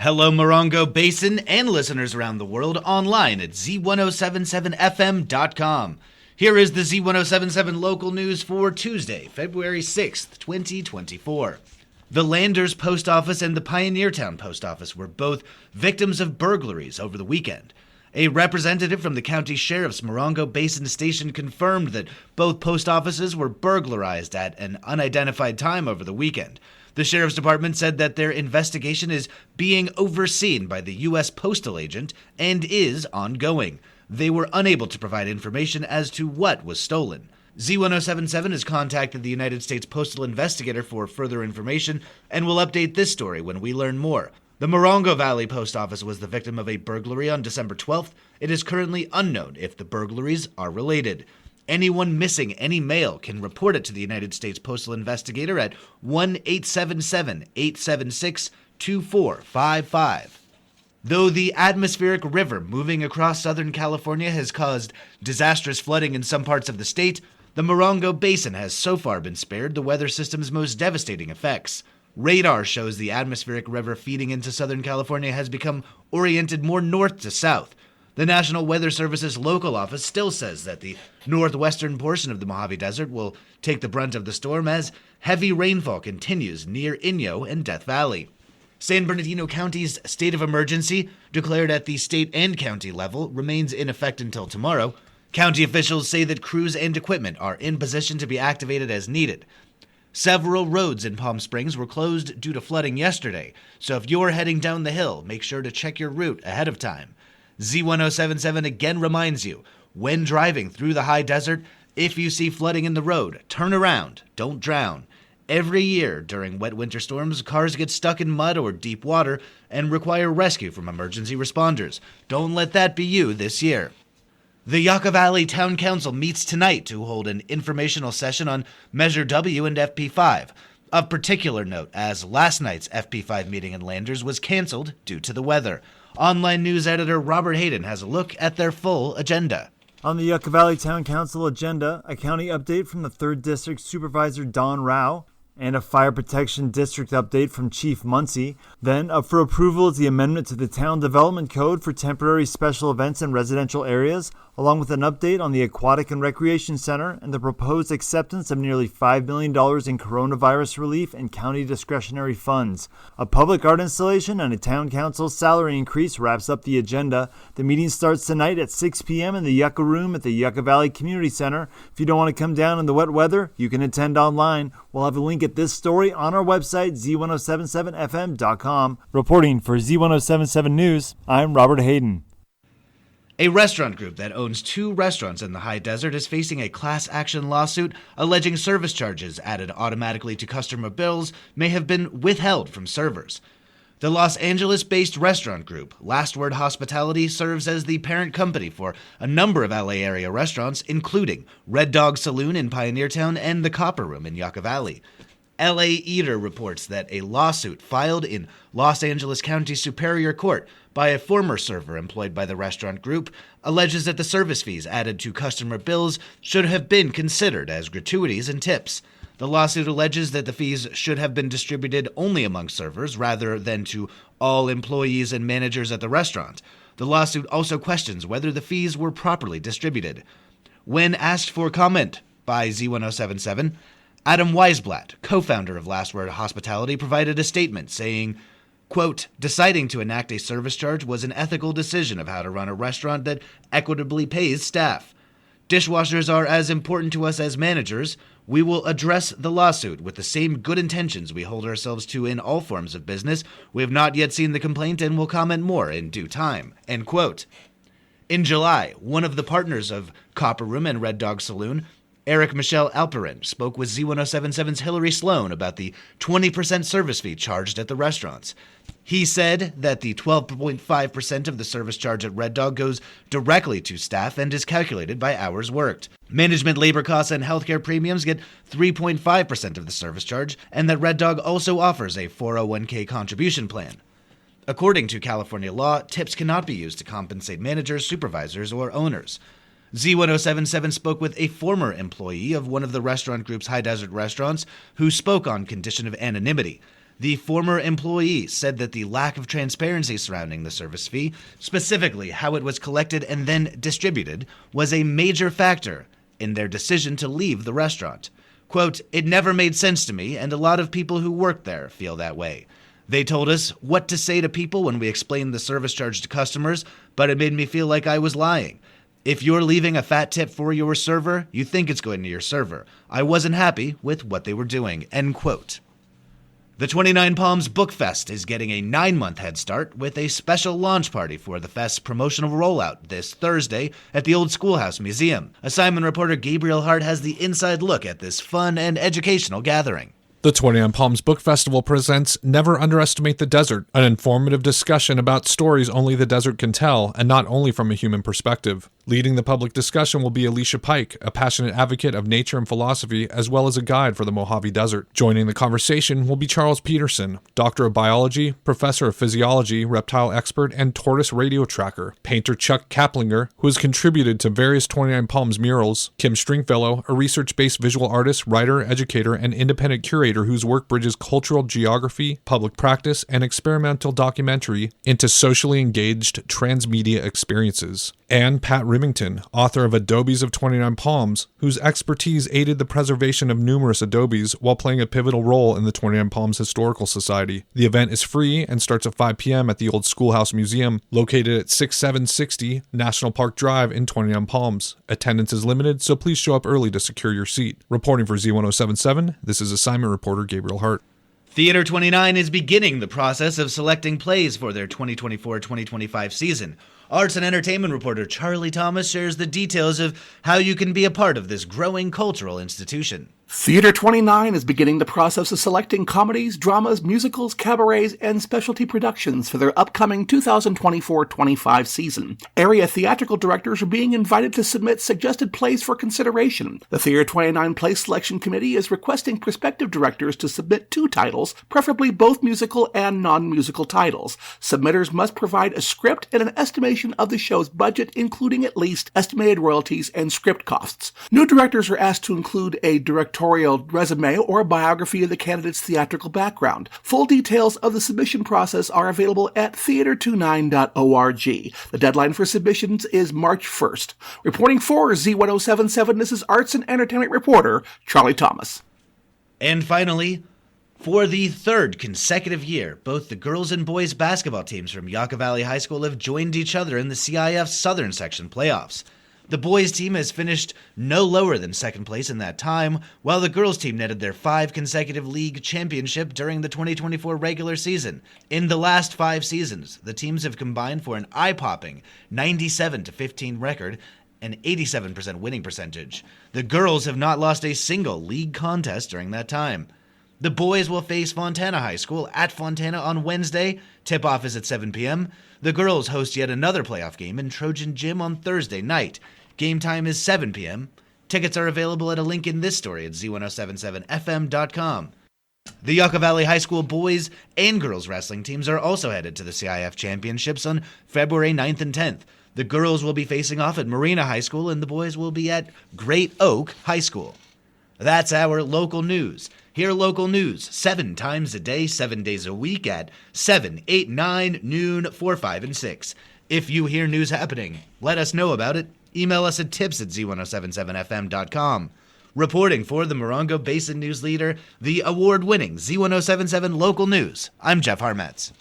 Hello, Morongo Basin and listeners around the world online at Z107.7FM.com. Here is the Z107.7 local news for Tuesday, February 6th, 2024. The Landers Post Office and the Pioneertown Post Office were both victims of burglaries over the weekend. A representative from the county sheriff's Morongo Basin station confirmed that both post offices were burglarized at an unidentified time over the weekend. The sheriff's department said that their investigation is being overseen by the U.S. Postal Agent and is ongoing. They were unable to provide information as to what was stolen. Z107.7 has contacted the United States Postal Investigator for further information and will update this story when we learn more. The Morongo Valley Post Office was the victim of a burglary on December 12th. It is currently unknown if the burglaries are related. Anyone missing any mail can report it to the United States Postal Investigator at 1-877-876-2455. Though the atmospheric river moving across Southern California has caused disastrous flooding in some parts of the state, the Morongo Basin has so far been spared the weather system's most devastating effects. Radar shows the atmospheric river feeding into Southern California has become oriented more north to south. The National Weather Service's local office still says that the northwestern portion of the Mojave Desert will take the brunt of the storm as heavy rainfall continues near Inyo and Death Valley. San Bernardino County's state of emergency, declared at the state and county level, remains in effect until tomorrow. County officials say that crews and equipment are in position to be activated as needed. Several roads in Palm Springs were closed due to flooding yesterday, so if you're heading down the hill, make sure to check your route ahead of time. Z107.7 again reminds you, when driving through the high desert, if you see flooding in the road, turn around, don't drown. Every year during wet winter storms, cars get stuck in mud or deep water and require rescue from emergency responders. Don't let that be you this year. The Yucca Valley Town Council meets tonight to hold an informational session on Measure W and FP5. Of particular note, as last night's FP5 meeting in Landers was canceled due to the weather. Online news editor Robert Hayden has a look at their full agenda. On the Yucca Valley Town Council agenda, a county update from the 3rd District Supervisor Don Rao, and a Fire Protection District update from Chief Muncie. Then, up for approval is the amendment to the Town Development Code for temporary special events in residential areas, along with an update on the Aquatic and Recreation Center and the proposed acceptance of nearly $5 million in coronavirus relief and county discretionary funds. A public art installation and a town council salary increase wraps up the agenda. The meeting starts tonight at 6 p.m. in the Yucca Room at the Yucca Valley Community Center. If you don't want to come down in the wet weather, you can attend online. We'll have a link at this story on our website, Z107.7FM.com. Reporting for Z107.7 News, I'm Robert Hayden. A restaurant group that owns 2 restaurants in the high desert is facing a class action lawsuit alleging service charges added automatically to customer bills may have been withheld from servers. The Los Angeles-based restaurant group, Last Word Hospitality, serves as the parent company for a number of LA area restaurants, including Red Dog Saloon in Pioneertown and the Copper Room in Yucca Valley. LA Eater reports that a lawsuit filed in Los Angeles County Superior Court by a former server employed by the restaurant group alleges that the service fees added to customer bills should have been considered as gratuities and tips. The lawsuit alleges that the fees should have been distributed only among servers rather than to all employees and managers at the restaurant. The lawsuit also questions whether the fees were properly distributed. When asked for comment by Z107.7, Adam Weisblatt, co-founder of Last Word Hospitality, provided a statement saying, quote, deciding to enact a service charge was an ethical decision of how to run a restaurant that equitably pays staff. Dishwashers are as important to us as managers. We will address the lawsuit with the same good intentions we hold ourselves to in all forms of business. We have not yet seen the complaint and will comment more in due time, end quote. In July, one of the partners of Copper Room and Red Dog Saloon, Eric Michelle Alperin, spoke with Z107.7's Hillary Sloan about the 20% service fee charged at the restaurants. He said that the 12.5% of the service charge at Red Dog goes directly to staff and is calculated by hours worked. Management labor costs and healthcare premiums get 3.5% of the service charge, and that Red Dog also offers a 401k contribution plan. According to California law, tips cannot be used to compensate managers, supervisors, or owners. Z107.7 spoke with a former employee of one of the restaurant group's high desert restaurants who spoke on condition of anonymity. The former employee said that the lack of transparency surrounding the service fee, specifically how it was collected and then distributed, was a major factor in their decision to leave the restaurant. Quote, "It never made sense to me, and a lot of people who work there feel that way. They told us what to say to people when we explained the service charge to customers, but it made me feel like I was lying. If you're leaving a fat tip for your server, you think it's going to your server. I wasn't happy with what they were doing," end quote. The 29 Palms Book Fest is getting a 9-month head start with a special launch party for the fest's promotional rollout this Thursday at the Old Schoolhouse Museum. Assignment reporter Gabriel Hart has the inside look at this fun and educational gathering. The 29 Palms Book Festival presents Never Underestimate the Desert, an informative discussion about stories only the desert can tell, and not only from a human perspective. Leading the public discussion will be Alicia Pike, a passionate advocate of nature and philosophy, as well as a guide for the Mojave Desert. Joining the conversation will be Charles Peterson, Doctor of Biology, Professor of Physiology, reptile expert, and tortoise radio tracker. Painter Chuck Kaplinger, who has contributed to various 29 Palms murals. Kim Stringfellow, a research-based visual artist, writer, educator, and independent curator whose work bridges cultural geography, public practice, and experimental documentary into socially engaged transmedia experiences. And Pat Remington, author of Adobes of 29 Palms, whose expertise aided the preservation of numerous adobes while playing a pivotal role in the 29 Palms Historical Society. The event is free and starts at 5 p.m. at the Old Schoolhouse Museum, located at 6760 National Park Drive in 29 Palms. Attendance is limited, so please show up early to secure your seat. Reporting for Z107.7, this is assignment reporter Gabriel Hart. Theater 29 is beginning the process of selecting plays for their 2024-2025 season. Arts and entertainment reporter Charlie Thomas shares the details of how you can be a part of this growing cultural institution. Theater 29 is beginning the process of selecting comedies, dramas, musicals, cabarets, and specialty productions for their upcoming 2024-25 season. Area theatrical directors are being invited to submit suggested plays for consideration. The Theater 29 Play Selection Committee is requesting prospective directors to submit 2 titles, preferably both musical and non-musical titles. Submitters must provide a script and an estimation of the show's budget, including at least estimated royalties and script costs. New directors are asked to include a directorial resume or a biography of the candidate's theatrical background. Full details of the submission process are available at theater29.org. The deadline for submissions is March 1st. Reporting for Z107.7, this is arts and entertainment reporter Charlie Thomas. And finally, for the 3rd consecutive year, both the girls and boys basketball teams from Yucca Valley High School have joined each other in the CIF Southern Section playoffs. The boys' team has finished no lower than 2nd place in that time, while the girls' team netted their 5 consecutive league championship during the 2024 regular season. In the last 5 seasons, the teams have combined for an eye-popping 97-15 record, an 87% winning percentage. The girls have not lost a single league contest during that time. The boys will face Fontana High School at Fontana on Wednesday. Tip-off is at 7 p.m. The girls host yet another playoff game in Trojan Gym on Thursday night. Game time is 7 p.m. Tickets are available at a link in this story at Z107.7fm.com. The Yucca Valley High School boys and girls wrestling teams are also headed to the CIF Championships on February 9th and 10th. The girls will be facing off at Marina High School and the boys will be at Great Oak High School. That's our local news. Hear local news 7 times a day, 7 days a week at 7, 8, 9, noon, 4, 5, and 6. If you hear news happening, let us know about it. Email us at tips@z1077fm.com. Reporting for the Morongo Basin News Leader, the award-winning Z1077 Local News, I'm Jeff Harmetz.